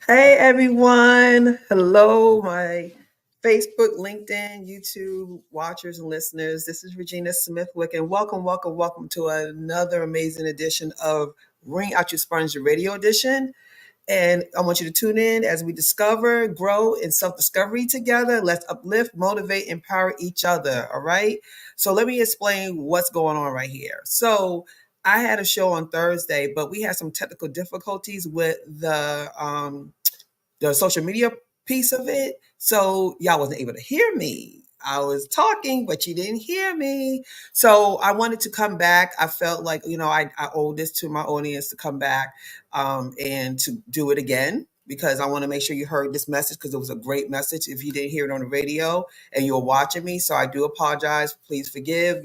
Hey everyone. Hello, my Facebook, LinkedIn, YouTube watchers and listeners. This is Regina Smithwick, and welcome to another amazing edition of Ring Out Your Sponge Radio Edition. And I want you to tune in as we discover, grow, and self-discovery together. Let's uplift, motivate, empower each other. All right. So let me explain what's going on right here. So I had a show on Thursday, but we had some technical difficulties with the social media piece of it. So y'all wasn't able to hear me. I was talking, but you didn't hear me. So I wanted to come back. I felt like, I owe this to my audience to come back and to do it again because I want to make sure you heard this message because it was a great message if you didn't hear it on the radio and you were watching me. So I do apologize. Please forgive.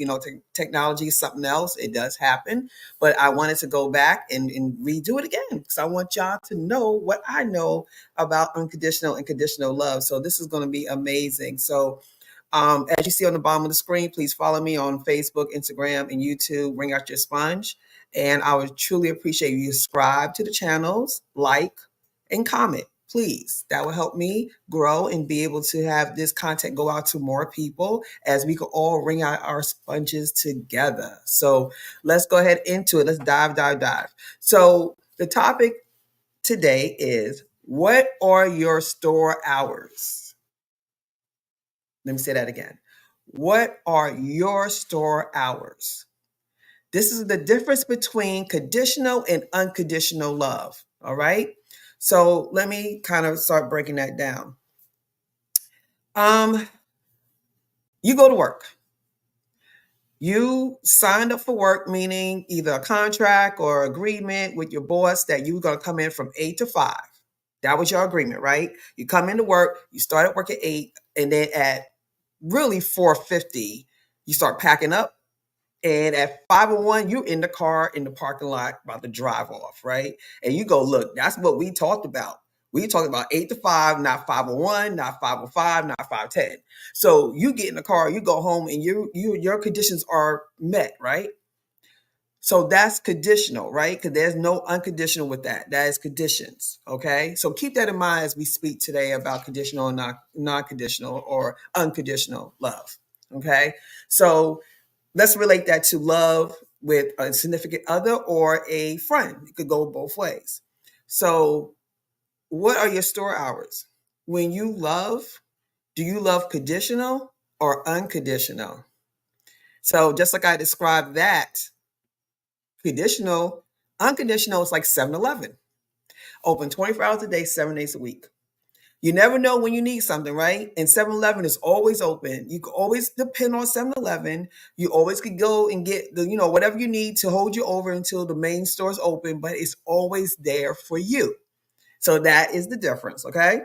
Technology is something else. It does happen. But I wanted to go back and redo it again because I want y'all to know what I know about unconditional and conditional love. So this is going to be amazing. So as you see on the bottom of the screen, please follow me on Facebook, Instagram, and YouTube. Bring out your sponge. And I would truly appreciate you subscribe to the channels, like, and comment. Please, that will help me grow and be able to have this content go out to more people as we can all wring out our sponges together. So let's go ahead into it. Let's dive. So the topic today is, what are your store hours? Let me say that again. What are your store hours? This is the difference between conditional and unconditional love. All right. So let me kind of start breaking that down. You go to work. You signed up for work, meaning either a contract or agreement with your boss that you're going to come in from 8 to 5. That was your agreement, right? You come into work, you start at work at 8, and then at really 4:50, you start packing up. And at 5:01, you're in the car in the parking lot about to drive off, right? And you go, look, that's what we talked about. We talked about 8 to 5, not 5:01, not 5:05, not 5:10. So you get in the car, you go home, and your conditions are met, right? So that's conditional, right? Because there's no unconditional with that. That is conditions. Okay. So keep that in mind as we speak today about conditional and non-conditional or unconditional love. Okay. So let's relate that to love with a significant other or a friend. It could go both ways. So what are your store hours? When you love, do you love conditional or unconditional? So just like I described that, conditional, unconditional is like 7-Eleven, open 24 hours a day, 7 days a week. You never know when you need something, right? And 7-Eleven is always open. You can always depend on 7-Eleven. You always could go and get whatever you need to hold you over until the main store is open, but it's always there for you. So that is the difference, okay?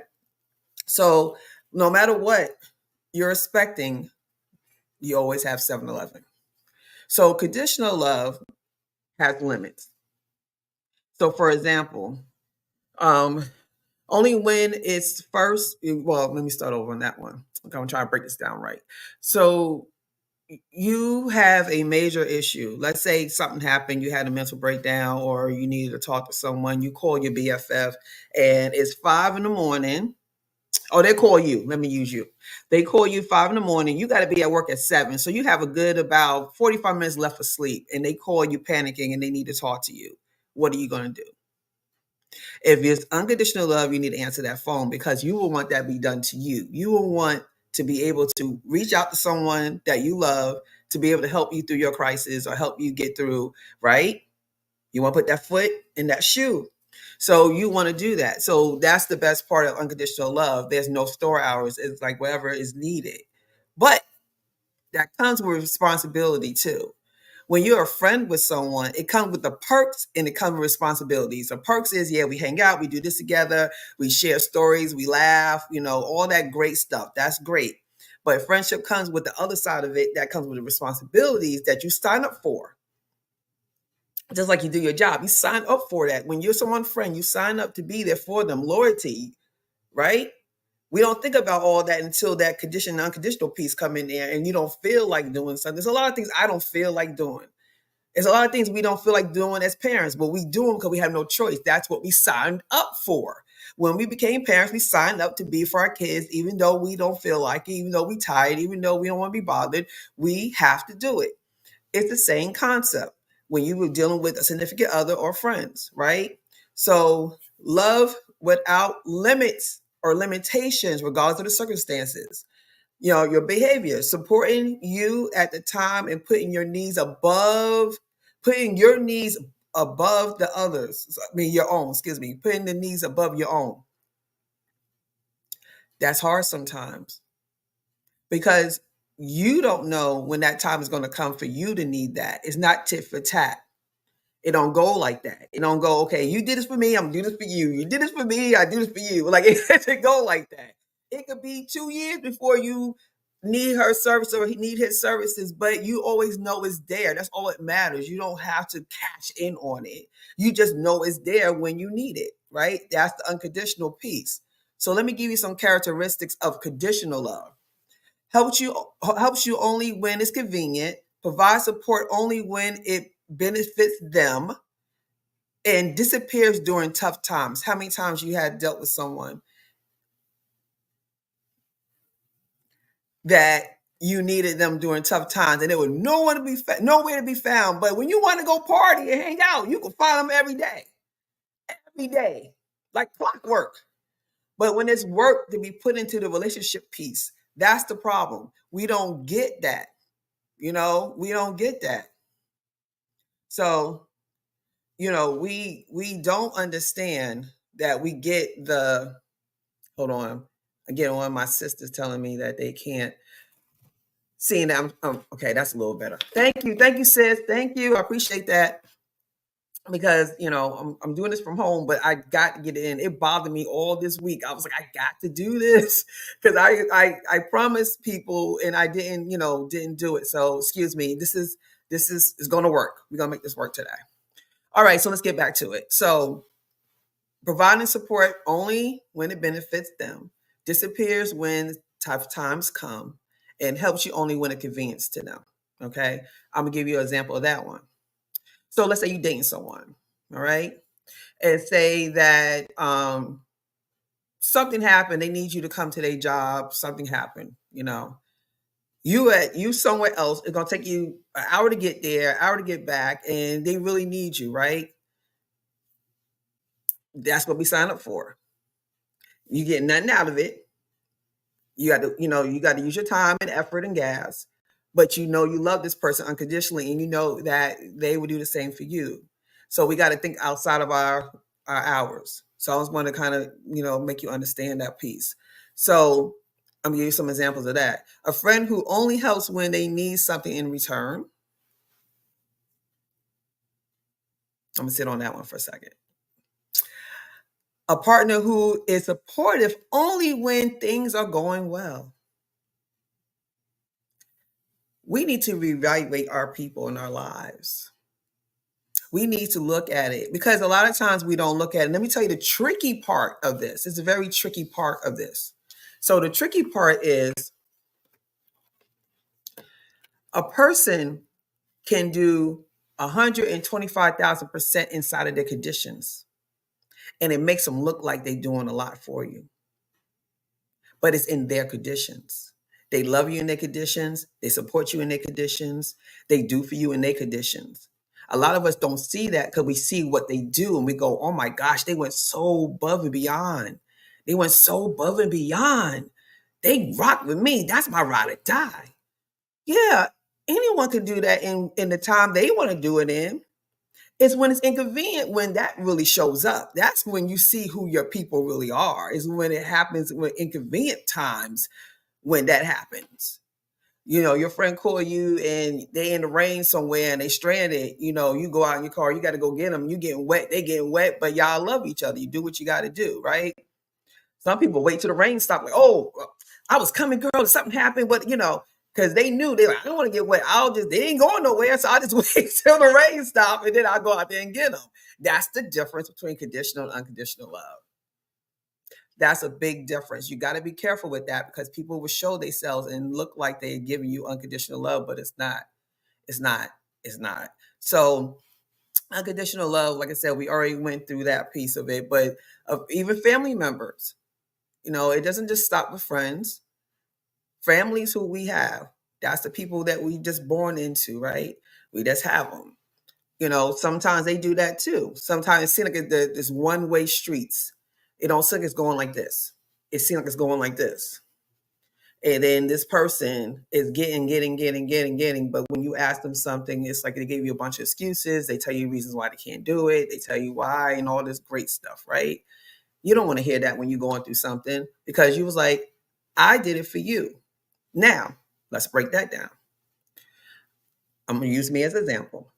So no matter what you're expecting, you always have 7-Eleven. So conditional love has limits. So for example, um, only when it's first, well, let me start over on that one. Okay, I'm trying to break this down right. So you have a major issue. Let's say something happened, you had a mental breakdown, or you needed to talk to someone. You call your BFF, and it's 5 in the morning. Oh, they call you. Let me use you. They call you 5 in the morning. You got to be at work at 7. So you have a good about 45 minutes left for sleep, and they call you panicking and they need to talk to you. What are you going to do? If it's unconditional love, you need to answer that phone because you will want that to be done to you. You will want to be able to reach out to someone that you love to be able to help you through your crisis or help you get through, right? You want to put that foot in that shoe. So you want to do that. So that's the best part of unconditional love. There's no store hours. It's like whatever is needed. But that comes with responsibility too. When you're a friend with someone, it comes with the perks and it comes with responsibilities. The perks is, yeah, we hang out, we do this together, we share stories, we laugh, all that great stuff. That's great. But friendship comes with the other side of it that comes with the responsibilities that you sign up for. Just like you do your job, you sign up for that. When you're someone's friend, you sign up to be there for them, loyalty, right? We don't think about all that until that conditional, unconditional piece come in there and you don't feel like doing something. There's a lot of things I don't feel like doing. There's a lot of things we don't feel like doing as parents, but we do them because we have no choice. That's what we signed up for. When we became parents, we signed up to be for our kids, even though we don't feel like it, even though we're tired, even though we don't want to be bothered. We have to do it. It's the same concept when you were dealing with a significant other or friends, right? So love without limits or limitations, regardless of the circumstances. Your behavior, supporting you at the time and putting your needs above the others. I mean, your own, excuse me, putting the needs above your own. That's hard sometimes because you don't know when that time is going to come for you to need that. It's not tit for tat. It don't go like that. It don't go, okay, you did this for me, I'm doing this for you. You did this for me, I do this for you. Like, it doesn't go like that. It could be 2 years before you need her service or he need his services, but you always know it's there. That's all it matters. You don't have to cash in on it. You just know it's there when you need it, right? That's the unconditional piece. So let me give you some characteristics of conditional love. Helps you only when it's convenient, provides support only when it benefits them, and disappears during tough times. How many times you had dealt with someone that you needed them during tough times and there was nowhere to be found, but when you want to go party and hang out, you can find them every day, like clockwork. But when it's work to be put into the relationship piece, that's the problem. We don't get that. We don't get that. So, we don't understand that we get hold on. Again, one of my sisters telling me that they can't. Seeing that I'm okay, that's a little better. Thank you, sis. Thank you. I appreciate that because I'm doing this from home, but I got to get it in. It bothered me all this week. I was like, I got to do this because I promised people and I didn't do it. So excuse me. This is going to work. We're gonna make this work today. All right, so let's get back to it. So providing support only when it benefits them, disappears when tough times come, and helps you only when it convenience to them. Okay, I'm gonna give you an example of that one. So let's say you're dating someone, all right, and say that something happened, they need you to come to their job, something happened, you somewhere else, it's gonna take you an hour to get there, an hour to get back, and they really need you, right? That's what we sign up for. You get nothing out of it. You got to use your time and effort and gas, but you love this person unconditionally, and you know that they would do the same for you. So we got to think outside of our hours. So I just want to kind of make you understand that piece. So I'm gonna give you some examples of that. A friend who only helps when they need something in return. I'm gonna sit on that one for a second. A partner who is supportive only when things are going well. We need to reevaluate our people in our lives. We need to look at it because a lot of times we don't look at it. Let me tell you the tricky part of this. It's a very tricky part of this. So the tricky part is a person can do 125,000% inside of their conditions, and it makes them look like they're doing a lot for you. But it's in their conditions. They love you in their conditions. They support you in their conditions. They do for you in their conditions. A lot of us don't see that because we see what they do and we go, oh my gosh, they went so above and beyond. They went so above and beyond. They rock with me. That's my ride or die. Yeah, anyone can do that in the time they want to do it in. It's when it's inconvenient when that really shows up. That's when you see who your people really are. Is when it happens when inconvenient times when that happens. Your friend call you and they in the rain somewhere and they stranded. You go out in your car, you got to go get them. You getting wet, they getting wet, but y'all love each other. You do what you got to do, right? Some people wait till the rain stop. Like, oh, I was coming, girl. Something happened, but because they knew they like, I don't want to get wet. They ain't going nowhere, so I just wait till the rain stop and then I'll go out there and get them. That's the difference between conditional and unconditional love. That's a big difference. You got to be careful with that because people will show themselves and look like they're giving you unconditional love, but it's not. It's not. It's not. So Unconditional love, like I said, we already went through that piece of it, but of even family members, it doesn't just stop with friends. Families who we have, that's the people that we just born into, right? We just have them. Sometimes they do that too. Sometimes it seems like this one-way streets. It don't seem like it's going like this. It seems like it's going like this. And then this person is getting. But when you ask them something, it's like they give you a bunch of excuses. They tell you reasons why they can't do it. They tell you why and all this great stuff, right? You don't want to hear that when you're going through something, because you was like, I did it for you. Now, let's break that down. I'm going to use me as an example.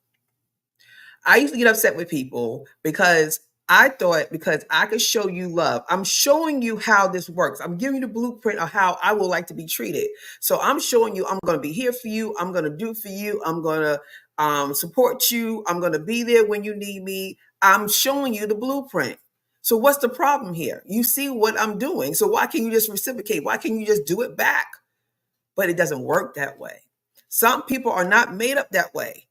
I used to get upset with people because I thought, because I could show you love, I'm showing you how this works. I'm giving you the blueprint of how I would like to be treated. So I'm showing you, I'm going to be here for you. I'm going to do for you. I'm going to support you. I'm going to be there when you need me. I'm showing you the blueprint. So what's the problem here? You see what I'm doing. So why can't you just reciprocate? Why can't you just do it back? But it doesn't work that way. Some people are not made up that way.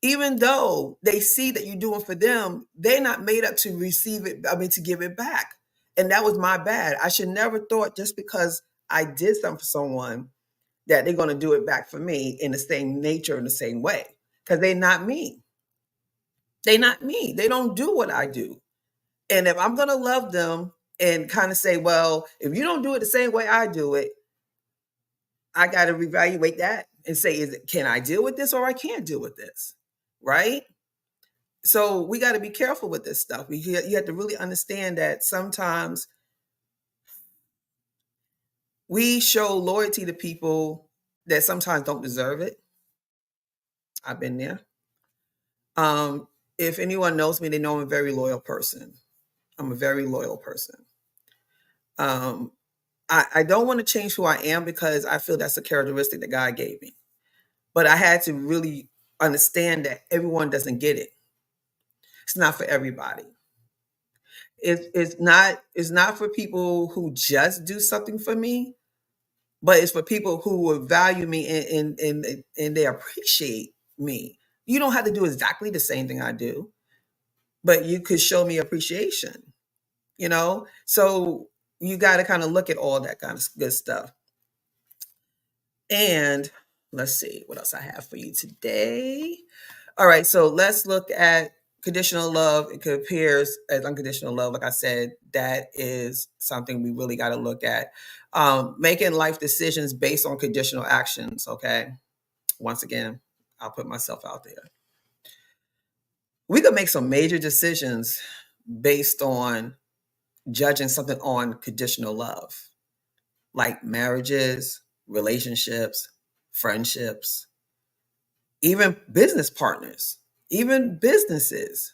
Even though they see that you're doing for them, they're not made up to receive it, to give it back. And that was my bad. I should never thought just because I did something for someone that they're going to do it back for me in the same nature, in the same way. Because they're not me. They're not me. They don't do what I do. And if I'm going to love them and kind of say, well, if you don't do it the same way I do it, I got to reevaluate that and say, can I deal with this or I can't deal with this? Right? So we got to be careful with this stuff. You have to really understand that sometimes we show loyalty to people that sometimes don't deserve it. I've been there. If anyone knows me, they know I'm a very loyal person. I'm a very loyal person. I don't want to change who I am because I feel that's a characteristic that God gave me. But I had to really understand that everyone doesn't get it. It's not for everybody. It's not for people who just do something for me, but it's for people who will value me and they appreciate me. You don't have to do exactly the same thing I do, but you could show me appreciation, So you got to kind of look at all that kind of good stuff. And let's see what else I have for you today. All right, so let's look at conditional love. It compares as unconditional love. Like I said, that is something we really got to look at. Making life decisions based on conditional actions. Okay, once again, I'll put myself out there. We could make some major decisions based on judging something on conditional love, like marriages, relationships, friendships, even business partners, even businesses.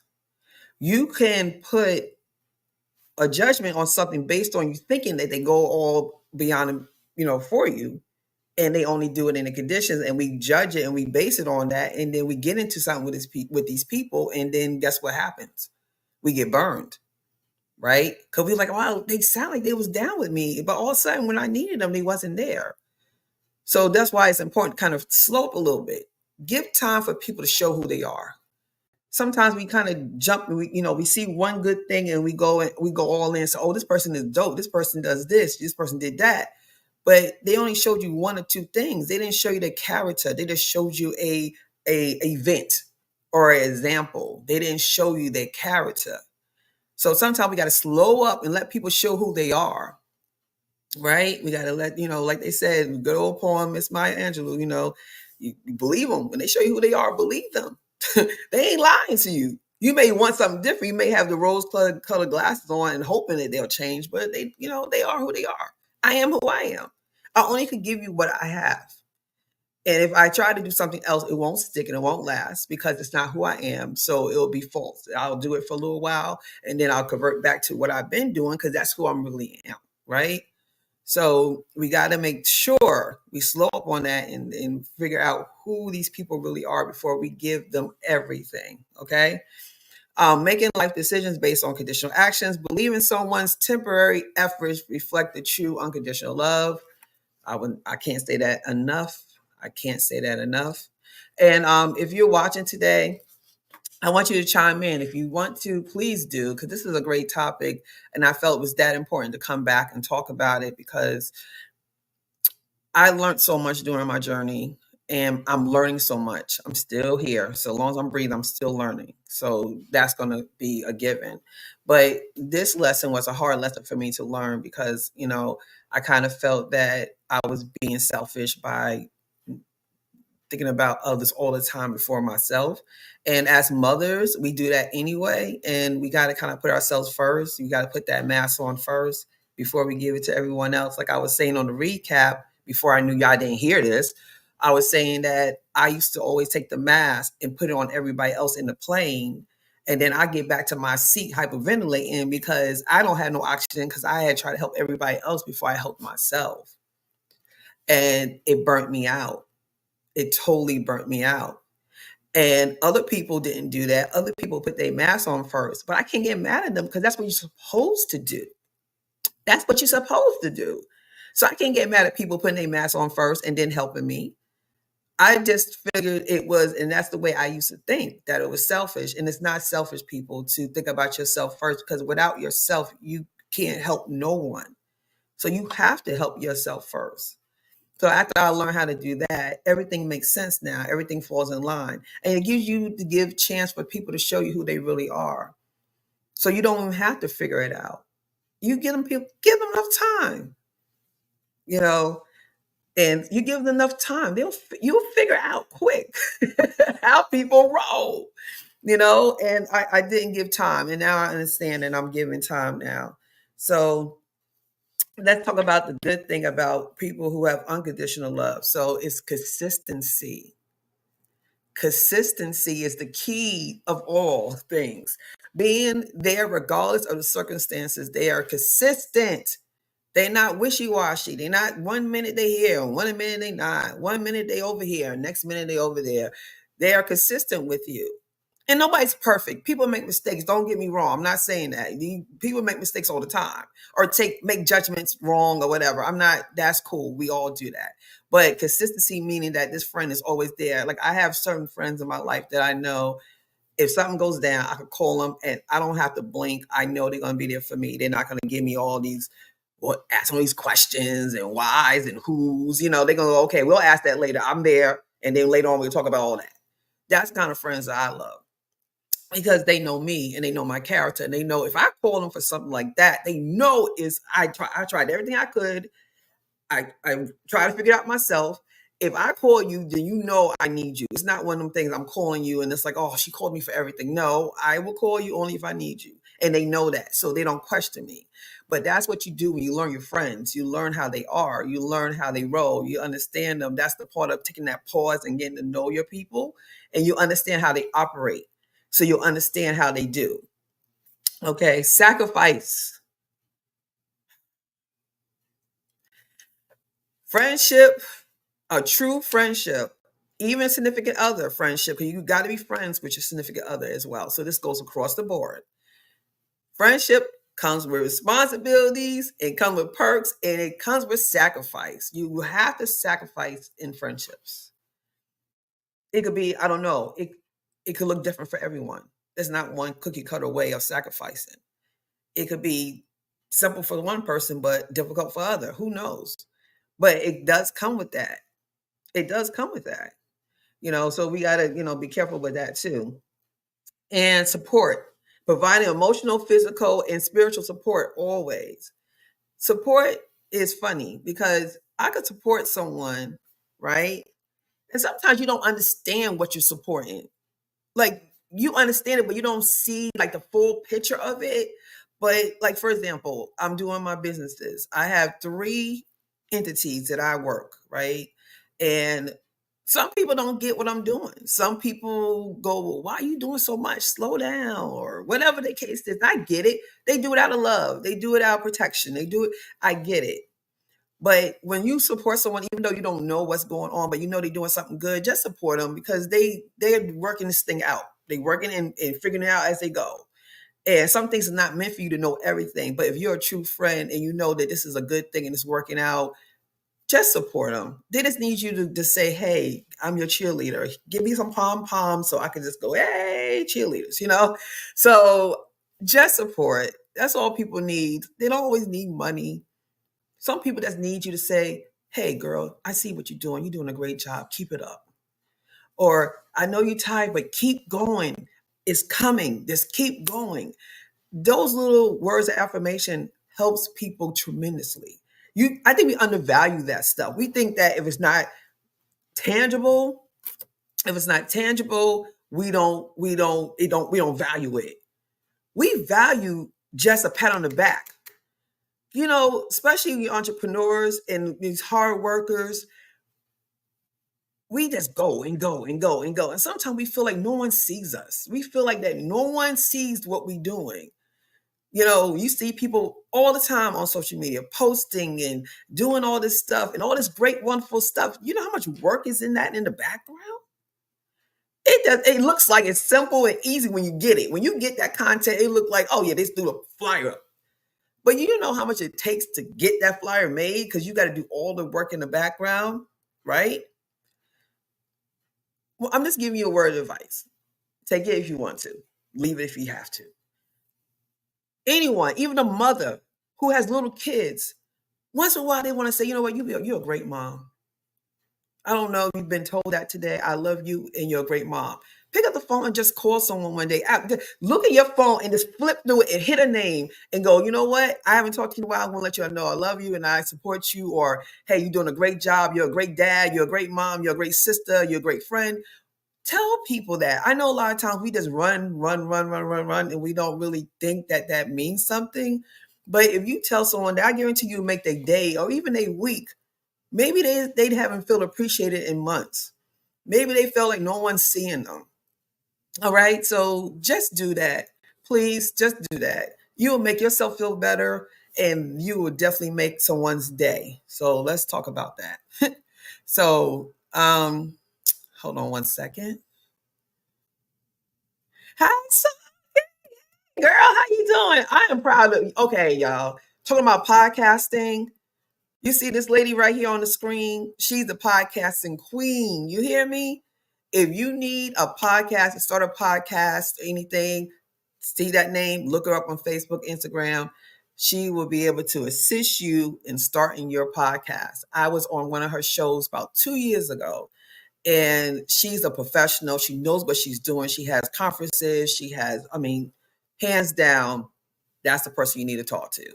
You can put a judgment on something based on you thinking that they go all beyond, for you, and they only do it in the conditions, and we judge it and we base it on that, and then we get into something with these people, and then guess what happens? We get burned, right? Because we're like, wow, they sound like they was down with me, but all of a sudden when I needed them, they wasn't there. So that's why it's important to kind of slope a little bit. Give time for people to show who they are. Sometimes we kind of jump, we see one good thing and we go all in. So, oh, this person is dope. This person does this. This person did that. But they only showed you one or two things. They didn't show you their character. They just showed you a event or an example. They didn't show you their character. So sometimes we got to slow up and let people show who they are. Right? We got to let, like they said, good old poem, Miss Maya Angelou, you believe them. When they show you who they are, believe them. They ain't lying to you. You may want something different. You may have the rose-colored glasses on and hoping that they'll change, but they are who they are. I am who I am. I only can give you what I have. And if I try to do something else, it won't stick and it won't last because it's not who I am. So it'll be false. I'll do it for a little while and then I'll convert back to what I've been doing because that's who I really am, right? So we got to make sure we slow up on that and figure out who these people really are before we give them everything, okay? Making life decisions based on conditional actions. Believing someone's temporary efforts reflect the true unconditional love. I can't say that enough. I can't say that enough. And if you're watching today I want you to chime in. If you want to, please do, because this is a great topic. And I felt it was that important to come back and talk about it because I learned so much during my journey and I'm learning so much. I'm still here. So long as I'm breathing, I'm still learning. So that's going to be a given. But this lesson was a hard lesson for me to learn because, I kind of felt that I was being selfish by thinking about others all the time before myself. And as mothers, we do that anyway. And we got to kind of put ourselves first. You got to put that mask on first before we give it to everyone else. Like I was saying on the recap, before I knew y'all didn't hear this, I was saying that I used to always take the mask and put it on everybody else in the plane. And then I get back to my seat hyperventilating because I don't have no oxygen because I had tried to help everybody else before I helped myself. And it burnt me out. It totally burnt me out. And other people didn't do that. Other people put their mask on first. But I can't get mad at them because that's what you're supposed to do. That's what you're supposed to do. So I can't get mad at people putting their mask on first and then helping me. I just figured it was, and that's the way I used to think, that it was selfish. And it's not selfish, people, to think about yourself first, because without yourself, you can't help no one. So you have to help yourself first. So after I learned how to do that, everything makes sense now. Everything falls in line. And it gives you to give chance for people to show you who they really are. So you don't even have to figure it out. You give them enough time, you know, and you give them enough time. You'll figure out quick how people roll, and I didn't give time. And now I understand and I'm giving time now. So let's talk about the good thing about people who have unconditional love. So it's consistency. Consistency is the key of all things. Being there regardless of the circumstances, they are consistent. They're not wishy-washy. They're not 1 minute they here, 1 minute they not. 1 minute they over here, next minute they over there. They are consistent with you. And nobody's perfect. People make mistakes. Don't get me wrong. I'm not saying that. People make mistakes all the time or make judgments wrong or whatever. That's cool. We all do that. But consistency meaning that this friend is always there. Like I have certain friends in my life that I know if something goes down, I could call them and I don't have to blink. I know they're going to be there for me. They're not going to give me all these or ask all these questions and whys and who's, they're going to go, okay, we'll ask that later. I'm there. And then later on, we'll talk about all that. That's the kind of friends that I love because they know me and they know my character. And they know if I call them for something like that, they know I tried everything I could. I try to figure it out myself. If I call you, then you know I need you. It's not one of them things I'm calling you and it's like, oh, she called me for everything. No, I will call you only if I need you. And they know that. So they don't question me. But that's what you do when you learn your friends. You learn how they are. You learn how they roll. You understand them. That's the part of taking that pause and getting to know your people. And you understand how they operate. So you'll understand how they do. Okay, sacrifice. Friendship, a true friendship, even significant other friendship, because you got to be friends with your significant other as well. So this goes across the board. Friendship comes with responsibilities, it comes with perks, and it comes with sacrifice. You have to sacrifice in friendships. It could be, I don't know, it could look different for everyone. There's not one cookie cutter way of sacrificing. It could be simple for one person, but difficult for other. Who knows? But it does come with that. It does come with that. So we got to, be careful with that too. And support, providing emotional, physical, and spiritual support always. Support is funny because I could support someone, right? And sometimes you don't understand what you're supporting. Like you understand it, but you don't see like the full picture of it. But like, for example, I'm doing my businesses. I have 3 entities that I work, right? And some people don't get what I'm doing. Some people go, well, why are you doing so much? Slow down or whatever the case is. I get it. They do it out of love. They do it out of protection. They do it. I get it. But when you support someone, even though you don't know what's going on, but you know they're doing something good, just support them because they're working this thing out. They're working and figuring it out as they go. And some things are not meant for you to know everything. But if you're a true friend and you know that this is a good thing and it's working out, just support them. They just need you to say, hey, I'm your cheerleader. Give me some pom poms so I can just go, hey, cheerleaders, So just support. That's all people need. They don't always need money. Some people just need you to say, hey, girl, I see what you're doing. You're doing a great job. Keep it up. Or I know you're tired, but keep going. It's coming. Just keep going. Those little words of affirmation helps people tremendously. I think we undervalue that stuff. We think that if it's not tangible, we don't value it. We value just a pat on the back. Especially the entrepreneurs and these hard workers, we just go and go and go and go. And sometimes we feel like no one sees us. We feel like that no one sees what we're doing. You see people all the time on social media posting and doing all this stuff and all this great, wonderful stuff. You know how much work is in that in the background? It looks like it's simple and easy when you get it. When you get that content, it looks like, oh yeah, they threw a flyer up. But you know how much it takes to get that flyer made because you got to do all the work in the background, right? Well, I'm just giving you a word of advice. Take it if you want to. Leave it if you have to. Anyone, even a mother who has little kids, once in a while they want to say, you know what, you're a great mom. I don't know if you've been told that today. I love you and you're a great mom. Pick up the phone and just call someone one day. Look at your phone and just flip through it and hit a name and go, you know what? I haven't talked to you in a while. I want to let you know I love you and I support you. Or, hey, you're doing a great job. You're a great dad. You're a great mom. You're a great sister. You're a great friend. Tell people that. I know a lot of times we just run, and we don't really think that that means something. But if you tell someone that, I guarantee you make their day or even a week. Maybe they haven't felt appreciated in months. Maybe they felt like no one's seeing them. All right. So just do that. Please just do that. You will make yourself feel better and you will definitely make someone's day. So let's talk about that. So hold on one second. Hi, girl. How you doing? I am proud of you. Okay, y'all. Talking about podcasting. You see this lady right here on the screen? She's the podcasting queen. You hear me? If you need a podcast, start a podcast, anything, see that name, look her up on Facebook, Instagram. She will be able to assist you in starting your podcast. I was on one of her shows about 2 years ago, and she's a professional. She knows what she's doing. She has conferences. Hands down, that's the person you need to talk to.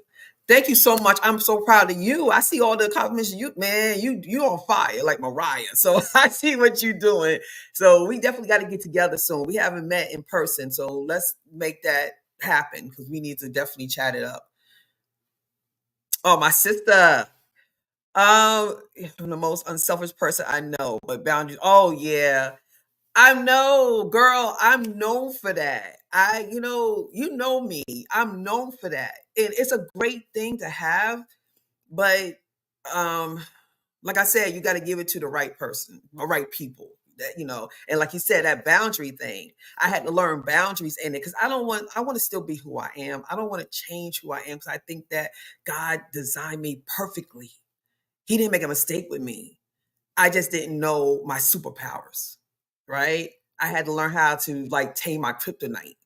Thank you so much. I'm so proud of you. I see all the compliments. You on fire like Mariah. So I see what you're doing. So we definitely got to get together soon. We haven't met in person, so let's make that happen because we need to definitely chat it up. Oh, my sister. I'm the most unselfish person I know, but boundaries. Oh yeah, I know, girl. I'm known for that. You know me. I'm known for that, and it's a great thing to have. But um, like I said, you got to give it to the right person, or right people. And like you said, that boundary thing. I had to learn boundaries in it because I want to still be who I am. I don't want to change who I am because I think that God designed me perfectly. He didn't make a mistake with me. I just didn't know my superpowers, right? I had to learn how to like tame my kryptonite.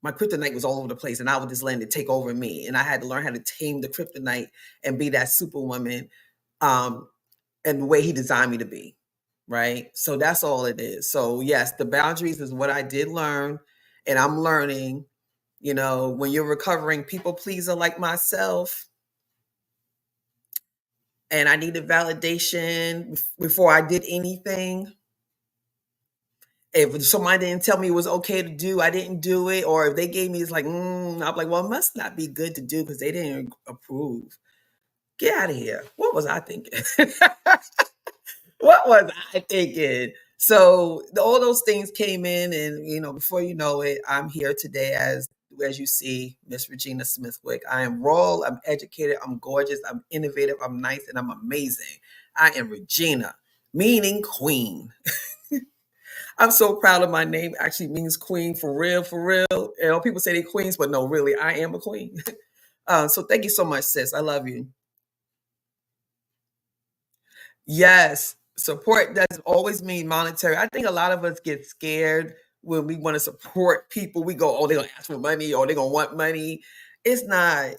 My kryptonite was all over the place and I would just let it take over me. And I had to learn how to tame the kryptonite and be that superwoman and the way he designed me to be, right? So that's all it is. So yes, the boundaries is what I did learn and I'm learning, when you're recovering people pleaser like myself, and I needed validation before I did anything. If somebody didn't tell me it was okay to do, I didn't do it. Or if they gave me, it's like, I'm like, well, it must not be good to do because they didn't approve. Get out of here. What was I thinking? What was I thinking? So all those things came in, and before you know it, I'm here today as you see, Miss Regina Smithwick. I am royal, I'm educated, I'm gorgeous, I'm innovative, I'm nice, and I'm amazing. I am Regina, meaning queen. I'm so proud of my name. Actually means queen for real, for real. People say they queens, but no, really, I am a queen. So thank you so much, sis. I love you. Yes, support doesn't always mean monetary. I think a lot of us get scared when we want to support people. We go, oh, they're gonna ask for money or they're gonna want money. It's not.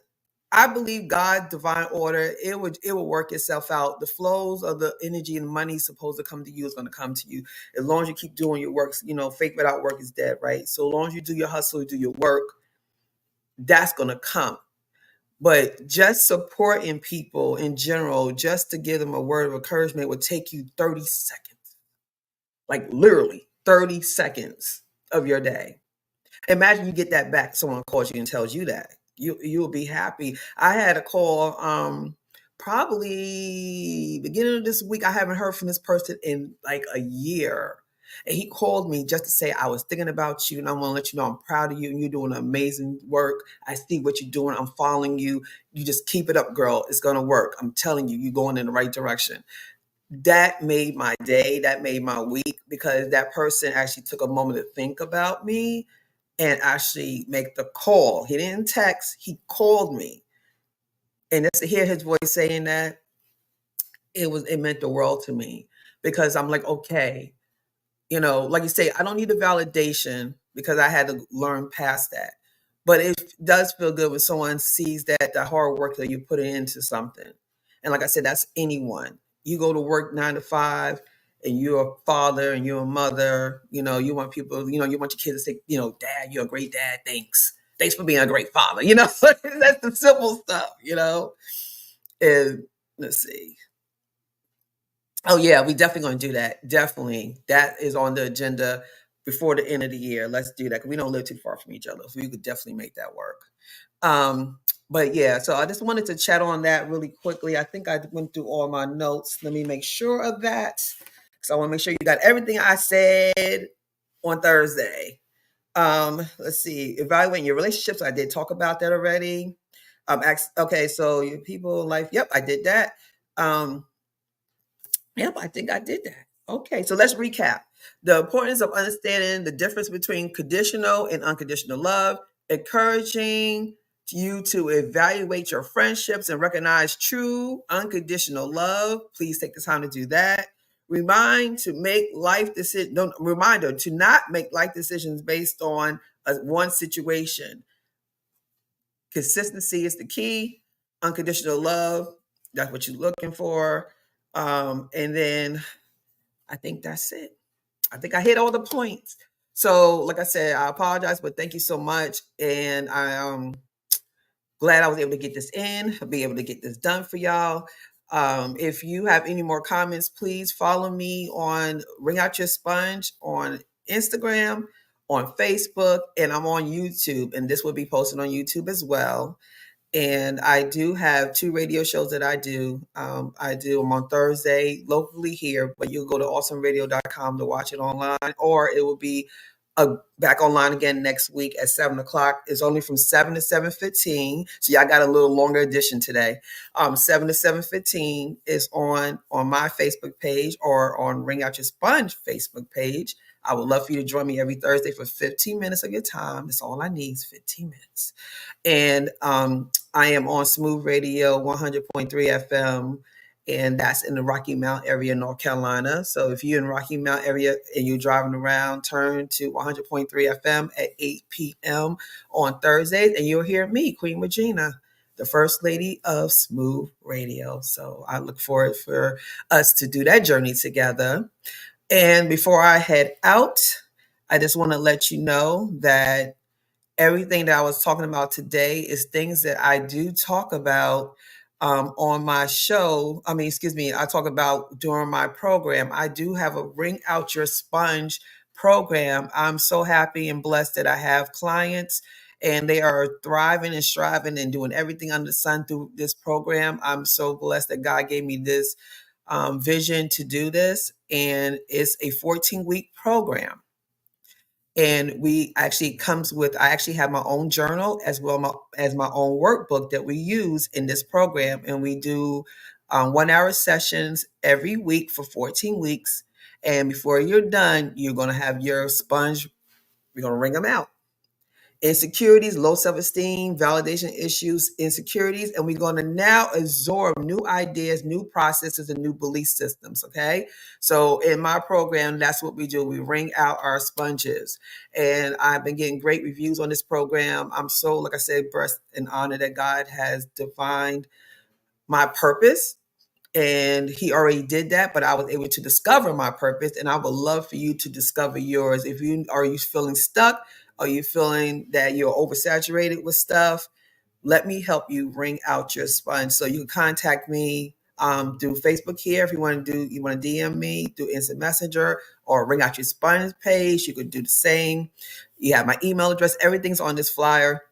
I believe God's divine order, it will work itself out. The flows of the energy and money supposed to come to you is going to come to you. As long as you keep doing your work, faith without work is dead, right? So as long as you do your hustle, you do your work, that's going to come. But just supporting people in general, just to give them a word of encouragement, would take you 30 seconds, like literally 30 seconds of your day. Imagine you get that back. Someone calls you and tells you that you'll be happy. I had a call, probably beginning of this week. I haven't heard from this person in like a year. And he called me just to say, I was thinking about you and I want to let you know I'm proud of you and you're doing amazing work. I see what you're doing. I'm following you. You just keep it up, girl. It's going to work. I'm telling you, you're going in the right direction. That made my day. That made my week, because that person actually took a moment to think about me and actually make the call. He didn't text, he called me. And just to hear his voice saying that, it meant the world to me, because I'm like, okay, like you say, I don't need the validation because I had to learn past that. But it does feel good when someone sees that the hard work that you put into something. And like I said, that's anyone. You go to work 9 to 5 and you're a father and you're a mother, you want people, you want your kids to say, Dad, you're a great dad. Thanks. Thanks for being a great father. That's the simple stuff. And let's see. Oh yeah, we definitely going to do that. Definitely, that is on the agenda before the end of the year. Let's do that, because we don't live too far from each other, so we could definitely make that work. But yeah, so I just wanted to chat on that really quickly. I think I went through all my notes. Let me make sure of that, because I want to make sure you got everything I said on Thursday. Let's see, evaluating your relationships. I did talk about that already. Okay, so your people life. Yep, I did that. Yep, I think I did that. Okay, so let's recap. The importance of understanding the difference between conditional and unconditional love, encouraging you to evaluate your friendships and recognize true unconditional love. Please take the time to do that. Reminder to not make life decisions based on one situation. Consistency is the key. Unconditional love, that's what you're looking for. And then I think that's it. I think I hit all the points. So, like I said, I apologize, but thank you so much. And I'm glad I was able to get this in, be able to get this done for y'all. If you have any more comments, please follow me on Ring Out Your Sponge on Instagram, on Facebook, and I'm on YouTube. And this will be posted on YouTube as well. And I do have 2 radio shows that I do. I do them on Thursday locally here, but you'll go to awesomeradio.com to watch it online, or it will be back online again next week at 7 o'clock. It's only from 7 to 7:15. So y'all got a little longer edition today. 7 to 7:15 is on my Facebook page or on Ring Out Your Sponge Facebook page. I would love for you to join me every Thursday for 15 minutes of your time. That's all I need is 15 minutes. And I am on Smooth Radio 100.3 FM, and that's in the Rocky Mount area, North Carolina. So if you're in Rocky Mount area and you're driving around, turn to 100.3 FM at 8 p.m. on Thursdays, and you'll hear me, Queen Regina, the First Lady of Smooth Radio. So I look forward for us to do that journey together. And before I head out, I just want to let you know that everything that I was talking about today is things that I do talk about on my show. I talk about during my program. I do have a Ring Out Your Sponge program. I'm so happy and blessed that I have clients and they are thriving and striving and doing everything under the sun through this program. I'm so blessed that God gave me this vision to do this. And it's a 14-week program. And I actually have my own journal as well as my own workbook that we use in this program. And we do 1-hour sessions every week for 14 weeks. And before you're done, you're going to have your sponge. We're going to wring them out. insecurities, low self-esteem, validation issues, insecurities, and we're going to now absorb new ideas, new processes, and new belief systems. Okay, so in my program, that's what we do. We wring out our sponges, and I've been getting great reviews on this program. I'm so, like I said, blessed and honored that God has defined my purpose, and he already did that, but I was able to discover my purpose, and I would love for you to discover yours. If you are you feeling stuck, are you feeling that you're oversaturated with stuff, let me help you wring out your sponge. So you can contact me through Facebook here. If you want to DM me through Instant Messenger, or wring out your sponge page, you could do the same. You have my email address. Everything's on this flyer.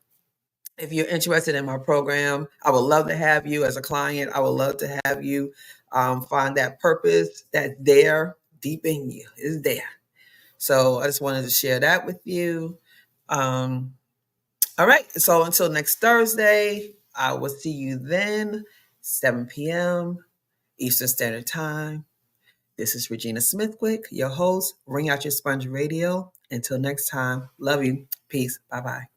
If you're interested in my program, I would love to have you as a client. I would love to have you find that purpose that's there deep in you. Is there. So I just wanted to share that with you. All right. So until next Thursday, I will see you then, 7 p.m. Eastern Standard Time. This is Regina Smithwick, your host, Wring Out Your Sponge Radio. Until next time, love you. Peace. Bye-bye.